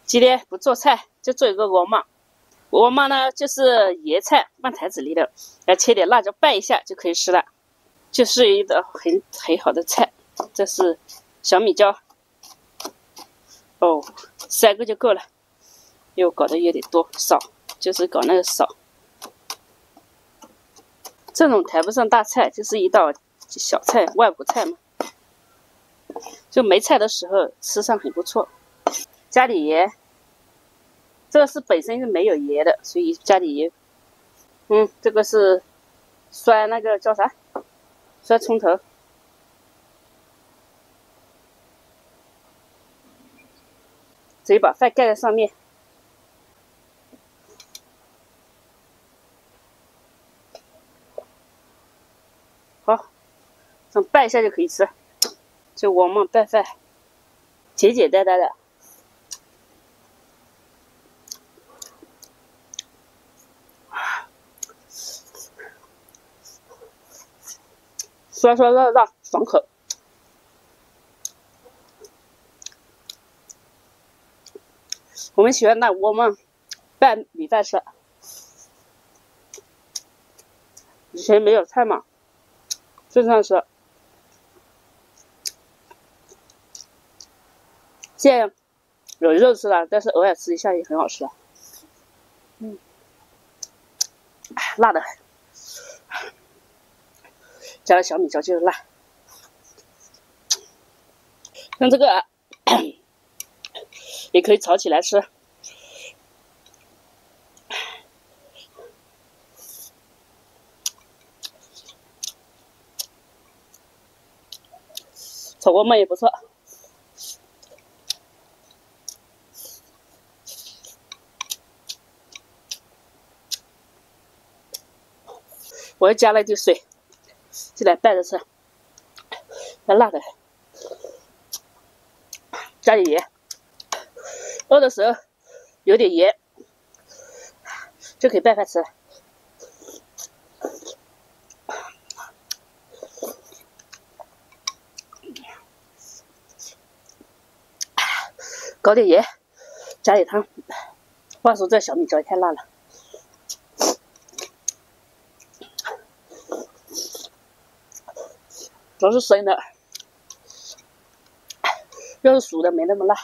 今天不做菜，就做一个鹅毛。鹅毛呢，就是椰菜放台子里的，要切点辣椒拌一下就可以吃了，就是一道很好的菜。这是小米椒，哦，3个就够了，又搞得有点多，少就是搞那个少。这种谈不上大菜，就是一道小菜，外国菜嘛。就没菜的时候吃上很不错。加点盐，这个是本身是没有盐的，所以加点盐。这个是酸那个叫啥？酸葱头。直接把饭盖在上面。好，这样拌一下就可以吃。就鹅毛拌饭，简简单单的。酸酸辣辣，爽口。我们喜欢拿鹅毛拌米饭吃。以前没有菜嘛，就这样吃。现在有肉吃了，但是偶尔吃一下也很好吃的。辣的很，加了小米椒就是辣。像这个也可以炒起来吃。炒锅焖也不错。我又加了一点水，就来拌着吃。辣的，加点盐。饿的时候有点盐，就可以拌饭吃了。搞点盐，加点汤。话说这小米椒也太辣了，主要是生的，要是熟的没那么辣。